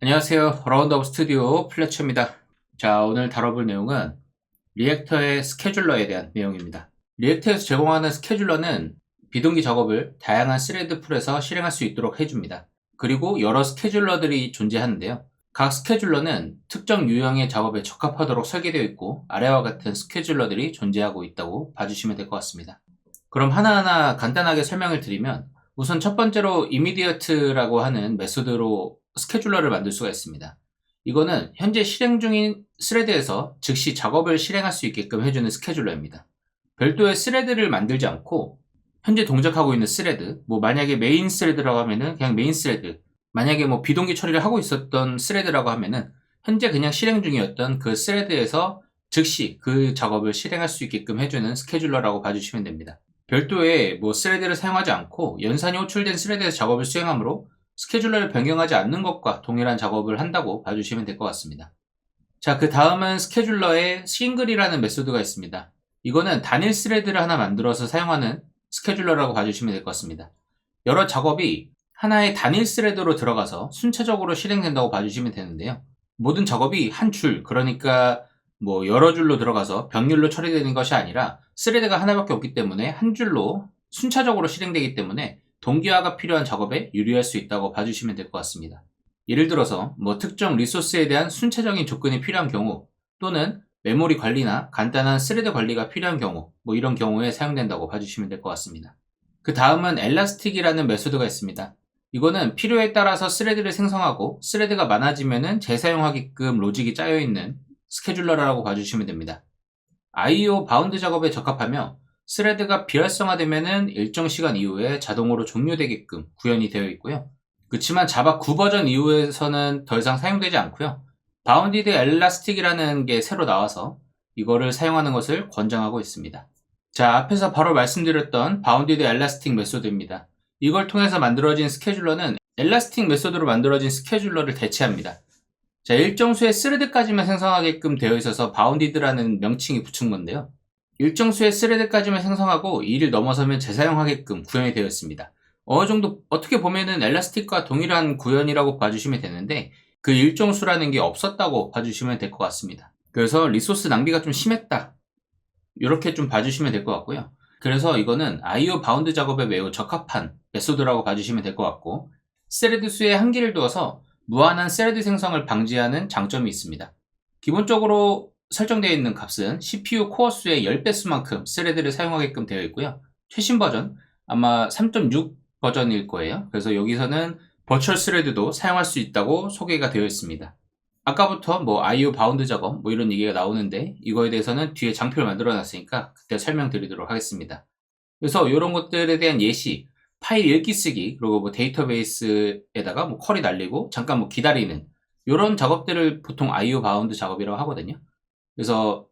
안녕하세요. 라운드업 스튜디오 플래처입니다. 자, 오늘 다뤄볼 내용은 리액터의 스케줄러에 대한 내용입니다. 리액터에서 제공하는 스케줄러는 비동기 작업을 다양한 스레드 풀에서 실행할 수 있도록 해줍니다. 그리고 여러 스케줄러들이 존재하는데요. 각 스케줄러는 특정 유형의 작업에 적합하도록 설계되어 있고 아래와 같은 스케줄러들이 존재하고 있다고 봐주시면 될 것 같습니다. 그럼 하나하나 간단하게 설명을 드리면 우선 첫 번째로 이미디어트라고 하는 메소드로 스케줄러를 만들 수가 있습니다. 이거는 현재 실행 중인 스레드에서 즉시 작업을 실행할 수 있게끔 해주는 스케줄러입니다. 별도의 스레드를 만들지 않고 현재 동작하고 있는 스레드, 만약에 메인 스레드라고 하면은 그냥 메인 스레드, 만약에 비동기 처리를 하고 있었던 스레드라고 하면은 현재 그냥 실행 중이었던 그 스레드에서 즉시 그 작업을 실행할 수 있게끔 해주는 스케줄러라고 봐주시면 됩니다. 별도의 스레드를 사용하지 않고 연산이 호출된 스레드에서 작업을 수행하므로 스케줄러를 변경하지 않는 것과 동일한 작업을 한다고 봐주시면 될 것 같습니다. 자, 그 다음은 스케줄러의 싱글이라는 메소드가 있습니다. 이거는 단일 스레드를 하나 만들어서 사용하는 스케줄러라고 봐주시면 될 것 같습니다. 여러 작업이 하나의 단일 스레드로 들어가서 순차적으로 실행된다고 봐주시면 되는데요. 모든 작업이 한 줄, 그러니까 여러 줄로 들어가서 병렬로 처리되는 것이 아니라 스레드가 하나밖에 없기 때문에 한 줄로 순차적으로 실행되기 때문에 동기화가 필요한 작업에 유리할 수 있다고 봐주시면 될 것 같습니다. 예를 들어서 특정 리소스에 대한 순차적인 접근이 필요한 경우 또는 메모리 관리나 간단한 스레드 관리가 필요한 경우 이런 경우에 사용된다고 봐주시면 될 것 같습니다. 그 다음은 엘라스틱이라는 메소드가 있습니다. 이거는 필요에 따라서 스레드를 생성하고 스레드가 많아지면은 재사용하게끔 로직이 짜여있는 스케줄러라고 봐주시면 됩니다. I/O 바운드 작업에 적합하며 스레드가 비활성화되면은 일정 시간 이후에 자동으로 종료되게끔 구현이 되어 있고요. 그렇지만 자바 9 버전 이후에서는 더 이상 사용되지 않고요. 바운디드 엘라스틱이라는 게 새로 나와서 이거를 사용하는 것을 권장하고 있습니다. 자, 앞에서 바로 말씀드렸던 바운디드 엘라스틱 메소드입니다. 이걸 통해서 만들어진 스케줄러는 엘라스틱 메소드로 만들어진 스케줄러를 대체합니다. 자, 일정 수의 스레드까지만 생성하게끔 되어 있어서 바운디드라는 명칭이 붙은 건데요. 일정 수의 스레드까지만 생성하고 이를 넘어서면 재사용하게끔 구현이 되어 있습니다. 어느 정도 어떻게 보면은 엘라스틱과 동일한 구현이라고 봐주시면 되는데 그 일정 수라는 게 없었다고 봐주시면 될 것 같습니다. 그래서 리소스 낭비가 좀 심했다, 이렇게 좀 봐주시면 될 것 같고요. 그래서 이거는 I/O 바운드 작업에 매우 적합한 메소드라고 봐주시면 될 것 같고, 스레드 수에 한계를 두어서 무한한 스레드 생성을 방지하는 장점이 있습니다. 기본적으로 설정되어 있는 값은 CPU 코어 수의 10배 수만큼 스레드를 사용하게끔 되어 있고요. 최신 버전 아마 3.6 버전일 거예요. 그래서 여기서는 버추얼 스레드도 사용할 수 있다고 소개가 되어 있습니다. 아까부터 I/O 바운드 작업 이런 얘기가 나오는데 이거에 대해서는 뒤에 장표를 만들어 놨으니까 그때 설명드리도록 하겠습니다. 그래서 이런 것들에 대한 예시, 파일 읽기 쓰기, 그리고 데이터베이스에다가 쿼리 날리고 잠깐 기다리는 이런 작업들을 보통 I/O 바운드 작업이라고 하거든요. 그래서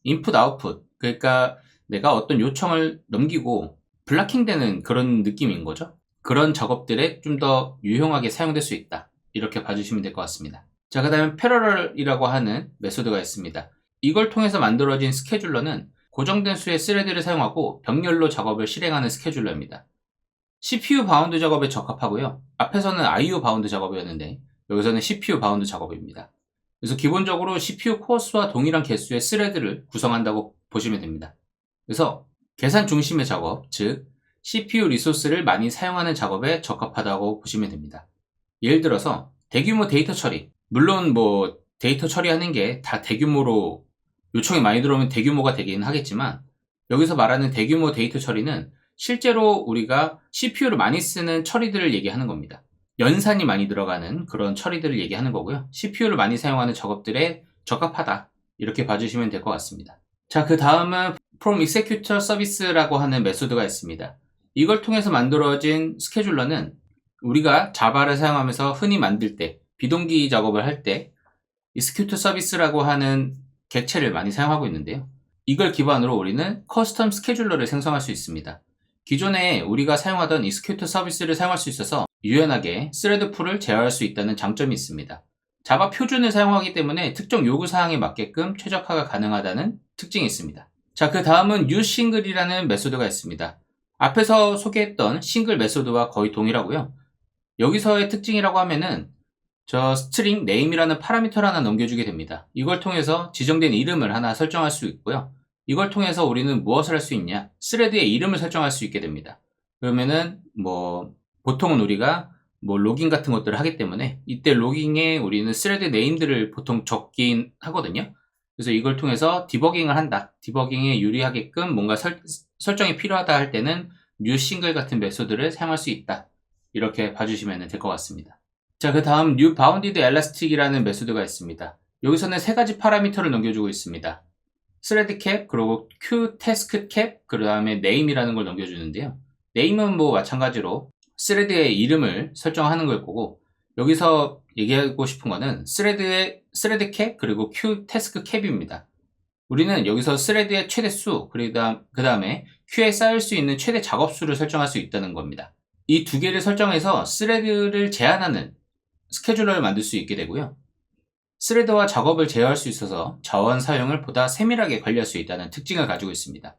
인풋 아웃풋, 그러니까 내가 어떤 요청을 넘기고 블락킹 되는 그런 느낌인 거죠. 그런 작업들에 좀 더 유용하게 사용될 수 있다, 이렇게 봐주시면 될 것 같습니다. 자, 그 다음에 패러럴이라고 하는 메소드가 있습니다. 이걸 통해서 만들어진 스케줄러는 고정된 수의 스레드를 사용하고 병렬로 작업을 실행하는 스케줄러입니다. CPU 바운드 작업에 적합하고요. 앞에서는 I/O 바운드 작업이었는데 여기서는 CPU 바운드 작업입니다. 그래서 기본적으로 CPU 코어 수와 동일한 개수의 스레드를 구성한다고 보시면 됩니다. 그래서 계산 중심의 작업, 즉 CPU 리소스를 많이 사용하는 작업에 적합하다고 보시면 됩니다. 예를 들어서 대규모 데이터 처리, 물론 데이터 처리하는 게 다 대규모로 요청이 많이 들어오면 대규모가 되긴 하겠지만 여기서 말하는 대규모 데이터 처리는 실제로 우리가 CPU를 많이 쓰는 처리들을 얘기하는 겁니다. 연산이 많이 들어가는 그런 처리들을 얘기하는 거고요. CPU를 많이 사용하는 작업들에 적합하다, 이렇게 봐주시면 될 것 같습니다. 자, 그 다음은 From Executor Service라고 하는 메소드가 있습니다. 이걸 통해서 만들어진 스케줄러는 우리가 자바를 사용하면서 흔히 만들 때, 비동기 작업을 할 때 Executor Service라고 하는 객체를 많이 사용하고 있는데요. 이걸 기반으로 우리는 커스텀 스케줄러를 생성할 수 있습니다. 기존에 우리가 사용하던 Executor Service를 사용할 수 있어서 유연하게 스레드 풀을 제어할 수 있다는 장점이 있습니다. 자바 표준을 사용하기 때문에 특정 요구사항에 맞게끔 최적화가 가능하다는 특징이 있습니다. 자, 그 다음은 uSingle이라는 메소드가 있습니다. 앞에서 소개했던 싱글 메소드와 거의 동일하고요. 여기서의 특징이라고 하면은 저 스트링 name이라는 파라미터를 하나 넘겨주게 됩니다. 이걸 통해서 지정된 이름을 하나 설정할 수 있고요. 이걸 통해서 우리는 무엇을 할 수 있냐? 스레드의 이름을 설정할 수 있게 됩니다. 그러면은 보통은 우리가 로깅 같은 것들을 하기 때문에 이때 로깅에 우리는 스레드 네임들을 보통 적긴 하거든요. 그래서 이걸 통해서 디버깅을 한다. 디버깅에 유리하게끔 뭔가 설정이 필요하다 할 때는 new single 같은 메소드를 사용할 수 있다. 이렇게 봐주시면 될 것 같습니다. 자, 그 다음 new bounded elastic이라는 메소드가 있습니다. 여기서는 세 가지 파라미터를 넘겨주고 있습니다. thread cap, 그리고 q task cap, 그 다음에 name이라는 걸 넘겨주는데요. name은 마찬가지로 thread의 이름을 설정하는 걸 거고, 여기서 얘기하고 싶은 거는 thread cap 그리고 q task cap입니다. 우리는 여기서 thread의 최대 수, 그 다음에 queue에 쌓일 수 있는 최대 작업 수를 설정할 수 있다는 겁니다. 이 두 개를 설정해서 thread를 제한하는 스케줄러를 만들 수 있게 되고요. 스레드와 작업을 제어할 수 있어서 자원 사용을 보다 세밀하게 관리할 수 있다는 특징을 가지고 있습니다.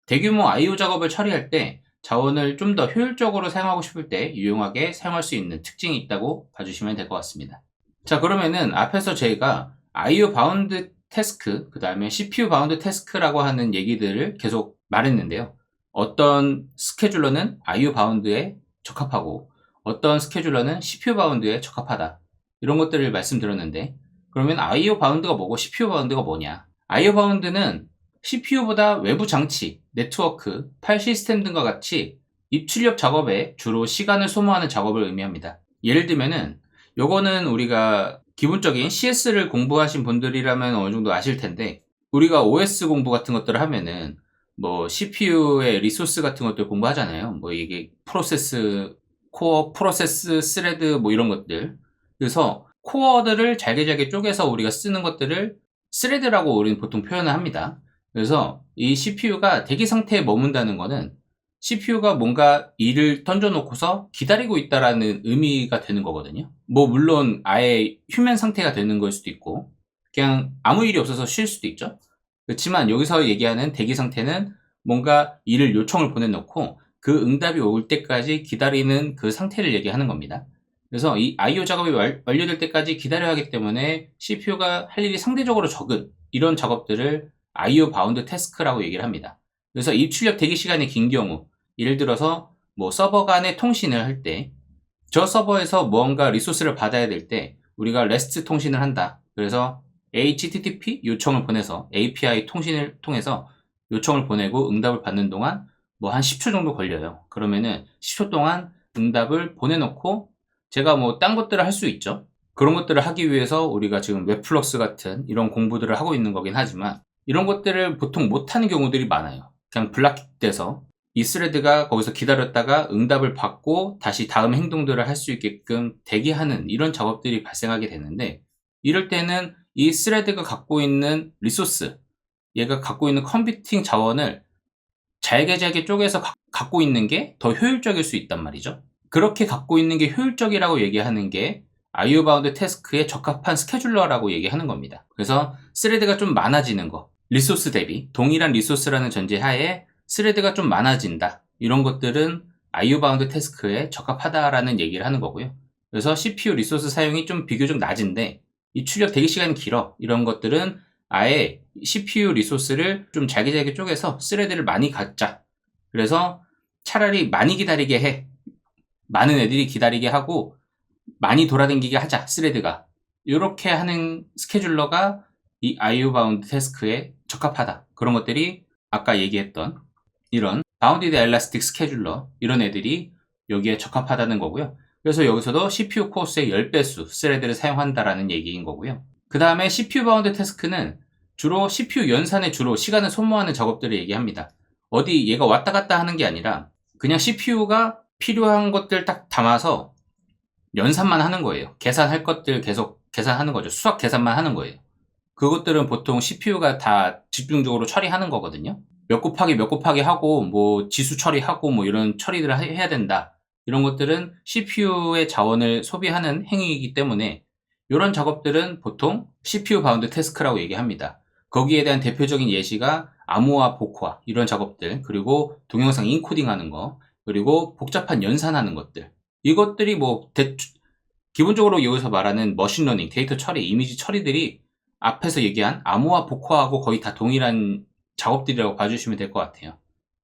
대규모 I/O 작업을 처리할 때 자원을 좀 더 효율적으로 사용하고 싶을 때 유용하게 사용할 수 있는 특징이 있다고 봐주시면 될 것 같습니다. 자, 그러면은 앞에서 제가 I/O 바운드 태스크, 그 다음에 CPU 바운드 태스크라고 하는 얘기들을 계속 말했는데요. 어떤 스케줄러는 I/O 바운드에 적합하고 어떤 스케줄러는 CPU 바운드에 적합하다. 이런 것들을 말씀드렸는데, 그러면 I/O 바운드가 뭐고 CPU 바운드가 뭐냐? I/O 바운드는 CPU보다 외부 장치, 네트워크, 파일 시스템 등과 같이 입출력 작업에 주로 시간을 소모하는 작업을 의미합니다. 예를 들면은 요거는 우리가 기본적인 CS를 공부하신 분들이라면 어느 정도 아실 텐데, 우리가 OS 공부 같은 것들을 하면은 CPU의 리소스 같은 것들 공부하잖아요. 이게 프로세스, 코어, 프로세스, 스레드 이런 것들. 그래서 코어들을 잘게 쪼개서 우리가 쓰는 것들을 스레드라고 우리는 보통 표현을 합니다. 그래서 이 CPU가 대기 상태에 머문다는 거는 CPU가 뭔가 일을 던져놓고서 기다리고 있다라는 의미가 되는 거거든요. 물론 아예 휴면 상태가 되는 걸 수도 있고 그냥 아무 일이 없어서 쉴 수도 있죠. 그렇지만 여기서 얘기하는 대기 상태는 뭔가 일을 요청을 보내놓고 그 응답이 올 때까지 기다리는 그 상태를 얘기하는 겁니다. 그래서 이 I/O 작업이 완료될 때까지 기다려야 하기 때문에 CPU가 할 일이 상대적으로 적은 이런 작업들을 I/O 바운드 태스크라고 얘기를 합니다. 그래서 입출력 대기 시간이 긴 경우, 예를 들어서 서버 간의 통신을 할 때, 저 서버에서 무언가 리소스를 받아야 될 때 우리가 REST 통신을 한다. 그래서 HTTP 요청을 보내서 API 통신을 통해서 요청을 보내고 응답을 받는 동안 한 10초 정도 걸려요. 그러면은 10초 동안 응답을 보내놓고 제가 딴 것들을 할 수 있죠. 그런 것들을 하기 위해서 우리가 지금 웹플럭스 같은 이런 공부들을 하고 있는 거긴 하지만 이런 것들을 보통 못하는 경우들이 많아요. 그냥 블락돼서 이 스레드가 거기서 기다렸다가 응답을 받고 다시 다음 행동들을 할 수 있게끔 대기하는 이런 작업들이 발생하게 되는데, 이럴 때는 이 스레드가 갖고 있는 리소스, 얘가 갖고 있는 컴퓨팅 자원을 잘게 쪼개서 갖고 있는 게 더 효율적일 수 있단 말이죠. 그렇게 갖고 있는 게 효율적이라고 얘기하는 게 I/O 바운드 태스크에 적합한 스케줄러라고 얘기하는 겁니다. 그래서 스레드가 좀 많아지는 거, 리소스 대비 동일한 리소스라는 전제 하에 스레드가 좀 많아진다, 이런 것들은 I/O 바운드 태스크에 적합하다라는 얘기를 하는 거고요. 그래서 CPU 리소스 사용이 좀 비교적 낮은데 입출력 대기 시간이 길어, 이런 것들은 아예 CPU 리소스를 좀 잘게 쪼개서 스레드를 많이 갖자. 그래서 차라리 많이 기다리게 해, 많은 애들이 기다리게 하고 많이 돌아다니게 하자, 스레드가. 이렇게 하는 스케줄러가 이 I/O 바운드 태스크에 적합하다. 그런 것들이 아까 얘기했던 이런 바운디드 엘라스틱 스케줄러, 이런 애들이 여기에 적합하다는 거고요. 그래서 여기서도 CPU 코어수의 10배수 스레드를 사용한다라는 얘기인 거고요. 그 다음에 CPU 바운드 태스크는 주로 CPU 연산에 주로 시간을 소모하는 작업들을 얘기합니다. 어디 얘가 왔다 갔다 하는 게 아니라 그냥 CPU가 필요한 것들 딱 담아서 연산만 하는 거예요. 계산할 것들 계속 계산하는 거죠. 수학 계산만 하는 거예요. 그것들은 보통 CPU가 다 집중적으로 처리하는 거거든요. 몇 곱하기 하고 지수 처리하고 이런 처리들을 해야 된다. 이런 것들은 CPU의 자원을 소비하는 행위이기 때문에 이런 작업들은 보통 CPU 바운드 태스크라고 얘기합니다. 거기에 대한 대표적인 예시가 암호화, 복화 이런 작업들, 그리고 동영상 인코딩하는 거, 그리고 복잡한 연산하는 것들. 이것들이 기본적으로 여기서 말하는 머신러닝, 데이터 처리, 이미지 처리들이 앞에서 얘기한 암호화, 복화하고 거의 다 동일한 작업들이라고 봐주시면 될 것 같아요.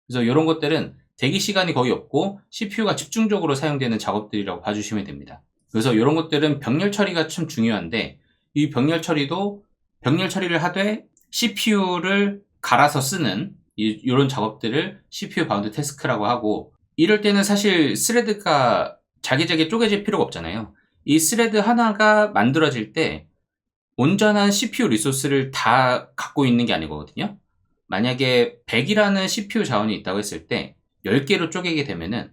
그래서 이런 것들은 대기 시간이 거의 없고 CPU가 집중적으로 사용되는 작업들이라고 봐주시면 됩니다. 그래서 이런 것들은 병렬 처리가 참 중요한데, 이 병렬 처리를 하되 CPU를 갈아서 쓰는 이런 작업들을 CPU 바운드 태스크라고 하고, 이럴 때는 사실 스레드가 자기자기 쪼개질 필요가 없잖아요. 이 스레드 하나가 만들어질 때 온전한 CPU 리소스를 다 갖고 있는 게 아니거든요. 만약에 100이라는 CPU 자원이 있다고 했을 때 10개로 쪼개게 되면은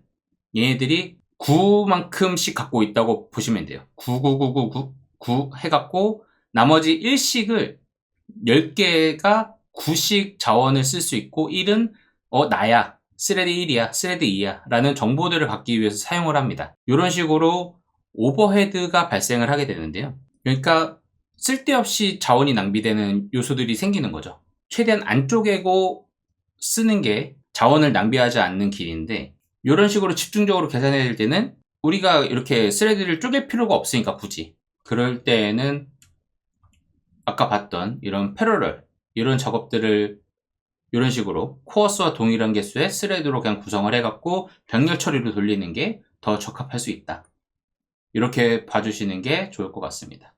얘네들이 9만큼씩 갖고 있다고 보시면 돼요. 9 해갖고 나머지 1씩을 10개가 9씩 자원을 쓸 수 있고, 1은 나야, 스레드 1이야, 스레드 2야 라는 정보들을 받기 위해서 사용을 합니다. 이런 식으로 오버헤드가 발생을 하게 되는데요. 그러니까 쓸데없이 자원이 낭비되는 요소들이 생기는 거죠. 최대한 안 쪼개고 쓰는 게 자원을 낭비하지 않는 길인데, 이런 식으로 집중적으로 계산해야 될 때는 우리가 이렇게 스레드를 쪼갤 필요가 없으니까 굳이, 그럴 때는 아까 봤던 이런 패러럴, 이런 작업들을 이런 식으로 코어스와 동일한 개수의 스레드로 그냥 구성을 해갖고 병렬 처리로 돌리는 게 더 적합할 수 있다. 이렇게 봐주시는 게 좋을 것 같습니다.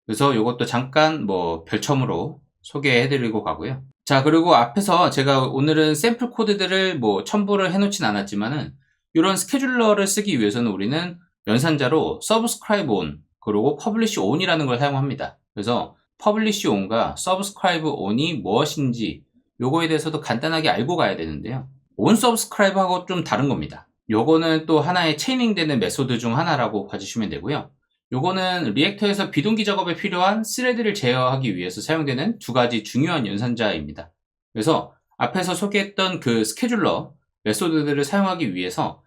그래서 이것도 잠깐 별첨으로 소개해드리고 가고요. 자, 그리고 앞에서 제가 오늘은 샘플 코드들을 첨부를 해놓진 않았지만은, 이런 스케줄러를 쓰기 위해서는 우리는 연산자로 subscribe on 그리고 publish on이라는 걸 사용합니다. 그래서 publish on과 subscribe on이 무엇인지 요거에 대해서도 간단하게 알고 가야 되는데요. on subscribe하고 좀 다른 겁니다. 요거는 또 하나의 체이닝 되는 메소드 중 하나라고 봐주시면 되고요. 요거는 리액터에서 비동기 작업에 필요한 스레드를 제어하기 위해서 사용되는 두 가지 중요한 연산자입니다. 그래서 앞에서 소개했던 그 스케줄러 메소드들을 사용하기 위해서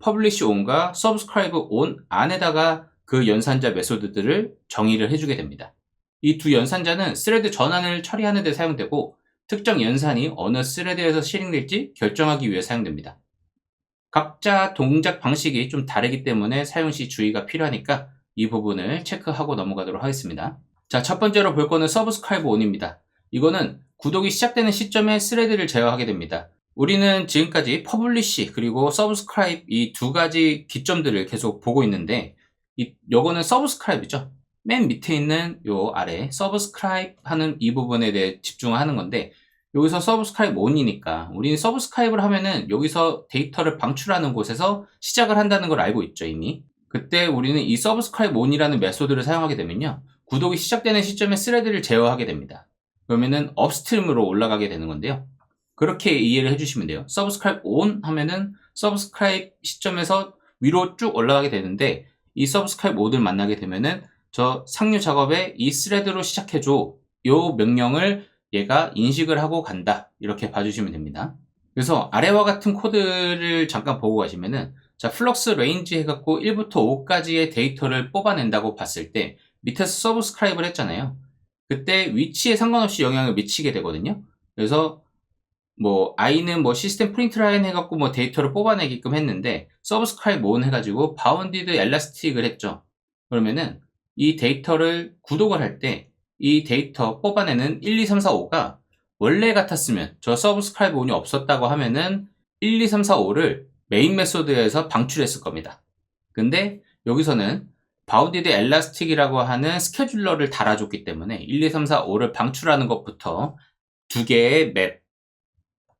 publish on과 subscribe on 안에다가 그 연산자 메소드들을 정의를 해주게 됩니다. 이 두 연산자는 스레드 전환을 처리하는 데 사용되고, 특정 연산이 어느 스레드에서 실행될지 결정하기 위해 사용됩니다. 각자 동작 방식이 좀 다르기 때문에 사용 시 주의가 필요하니까 이 부분을 체크하고 넘어가도록 하겠습니다. 자, 첫 번째로 볼 거는 subscribe on입니다. 이거는 구독이 시작되는 시점에 스레드를 제어하게 됩니다. 우리는 지금까지 publish 그리고 subscribe 이 두 가지 기점들을 계속 보고 있는데, 요거는 subscribe이죠. 맨 밑에 있는 요 아래 subscribe 하는 이 부분에 대해 집중하는 건데, 여기서 subscribe on이니까 우리는 subscribe를 하면은 여기서 데이터를 방출하는 곳에서 시작을 한다는 걸 알고 있죠, 이미. 그때 우리는 이 subscribe on이라는 메소드를 사용하게 되면요, 구독이 시작되는 시점에 스레드를 제어하게 됩니다. 그러면은 업스트림으로 올라가게 되는 건데요. 그렇게 이해를 해주시면 돼요. subscribe on 하면은 subscribe 시점에서 위로 쭉 올라가게 되는데, 이 subscribe on을 만나게 되면은 저 상류 작업에 이 스레드로 시작해줘, 요 명령을 얘가 인식을 하고 간다, 이렇게 봐주시면 됩니다. 그래서 아래와 같은 코드를 잠깐 보고 가시면은, 자, 플럭스 레인지 해갖고 1부터 5까지의 데이터를 뽑아낸다고 봤을 때 밑에서 subscribe를 했잖아요. 그때 위치에 상관없이 영향을 미치게 되거든요. 그래서 i는 시스템 프린트 라인 해갖고 데이터를 뽑아내게끔 했는데, subscribe on 해가지고 bounded elastic을 했죠. 그러면은 이 데이터를 구독을 할 때 이 데이터 뽑아내는 1, 2, 3, 4, 5가 원래 같았으면, 저 subscribe on이 없었다고 하면은 1, 2, 3, 4, 5를 메인 메소드에서 방출했을 겁니다. 근데 여기서는 bounded elastic이라고 하는 스케줄러를 달아줬기 때문에 1, 2, 3, 4, 5를 방출하는 것부터 두 개의 맵,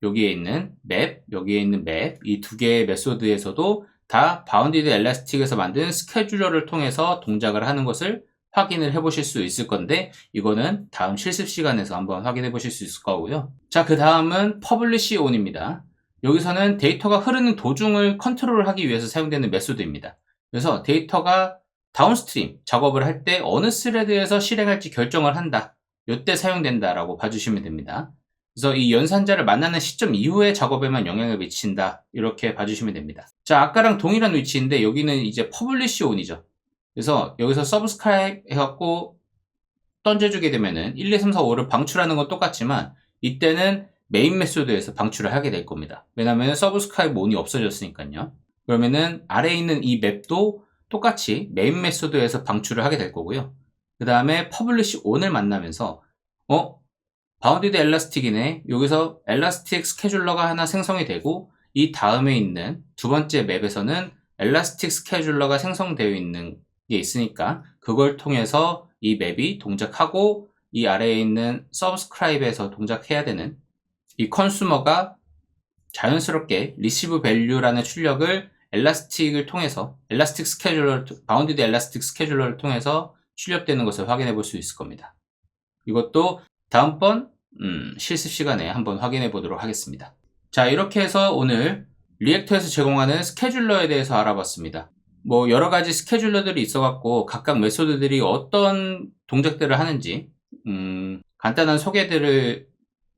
여기에 있는 맵, 여기에 있는 맵, 이 두 개의 메소드에서도 다 bounded elastic에서 만든 스케줄러를 통해서 동작을 하는 것을 확인을 해보실 수 있을 건데, 이거는 다음 실습 시간에서 한번 확인해 보실 수 있을 거고요. 자, 그 다음은 publish on입니다. 여기서는 데이터가 흐르는 도중을 컨트롤하기 위해서 사용되는 메소드입니다. 그래서 데이터가 다운스트림 작업을 할 때 어느 스레드에서 실행할지 결정을 한다, 이때 사용된다라고 봐주시면 됩니다. 그래서 이 연산자를 만나는 시점 이후의 작업에만 영향을 미친다, 이렇게 봐주시면 됩니다. 자, 아까랑 동일한 위치인데 여기는 이제 publish on이죠. 그래서 여기서 subscribe 해갖고 던져주게 되면은 1, 2, 3, 4, 5를 방출하는 건 똑같지만 이때는 메인 메소드에서 방출을 하게 될 겁니다. 왜냐하면 서브스크라이브 온이 없어졌으니까요. 그러면은 아래에 있는 이 맵도 똑같이 메인 메소드에서 방출을 하게 될 거고요. 그 다음에 퍼블리시 온을 만나면서 바운디드 엘라스틱이네. 여기서 엘라스틱 스케줄러가 하나 생성이 되고 이 다음에 있는 두 번째 맵에서는 엘라스틱 스케줄러가 생성되어 있는 게 있으니까 그걸 통해서 이 맵이 동작하고 이 아래에 있는 서브스크라이브에서 동작해야 되는 이 컨슈머가 자연스럽게 리시브 밸류라는 출력을 엘라스틱을 통해서 엘라스틱 스케줄러, 바운디드 엘라스틱 스케줄러를 통해서 출력되는 것을 확인해 볼 수 있을 겁니다. 이것도 다음번 실습 시간에 한번 확인해 보도록 하겠습니다. 자, 이렇게 해서 오늘 리액터에서 제공하는 스케줄러에 대해서 알아봤습니다. 뭐 여러 가지 스케줄러들이 있어갖고 각각 메소드들이 어떤 동작들을 하는지 간단한 소개들을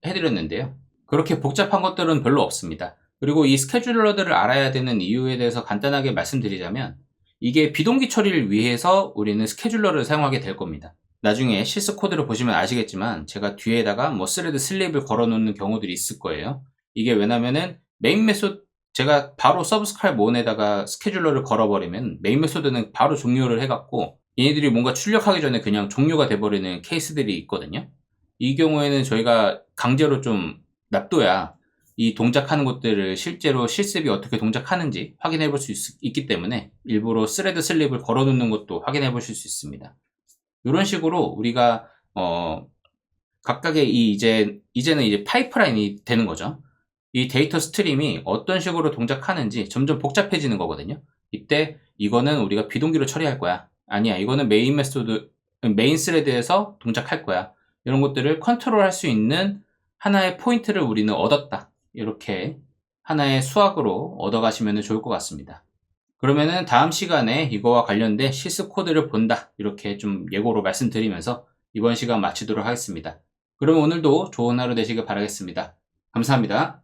해드렸는데요. 그렇게 복잡한 것들은 별로 없습니다. 그리고 이 스케줄러들을 알아야 되는 이유에 대해서 간단하게 말씀드리자면 이게 비동기 처리를 위해서 우리는 스케줄러를 사용하게 될 겁니다. 나중에 실습 코드를 보시면 아시겠지만 제가 뒤에다가 뭐 스레드 슬립을 걸어 놓는 경우들이 있을 거예요. 이게 왜냐면은 메인 메소드 제가 바로 서브스크라이브 온에다가 스케줄러를 걸어버리면 메인 메소드는 바로 종료를 해갖고 얘네들이 뭔가 출력하기 전에 그냥 종료가 돼버리는 케이스들이 있거든요. 이 경우에는 저희가 강제로 좀 놔둬야 이 동작하는 것들을 실제로 실습이 어떻게 동작하는지 확인해 볼 수 있기 때문에 일부러 스레드 슬립을 걸어 놓는 것도 확인해 보실 수 있습니다. 이런 식으로 우리가 각각의 이제는 이제 파이프라인이 되는 거죠. 이 데이터 스트림이 어떤 식으로 동작하는지 점점 복잡해지는 거거든요. 이때 이거는 우리가 비동기로 처리할 거야. 아니야, 이거는 메인 메소드, 메인 스레드에서 동작할 거야. 이런 것들을 컨트롤할 수 있는 하나의 포인트를 우리는 얻었다. 이렇게 하나의 수학으로 얻어가시면 좋을 것 같습니다. 그러면은 다음 시간에 이거와 관련된 실습 코드를 본다. 이렇게 좀 예고로 말씀드리면서 이번 시간 마치도록 하겠습니다. 그럼 오늘도 좋은 하루 되시길 바라겠습니다. 감사합니다.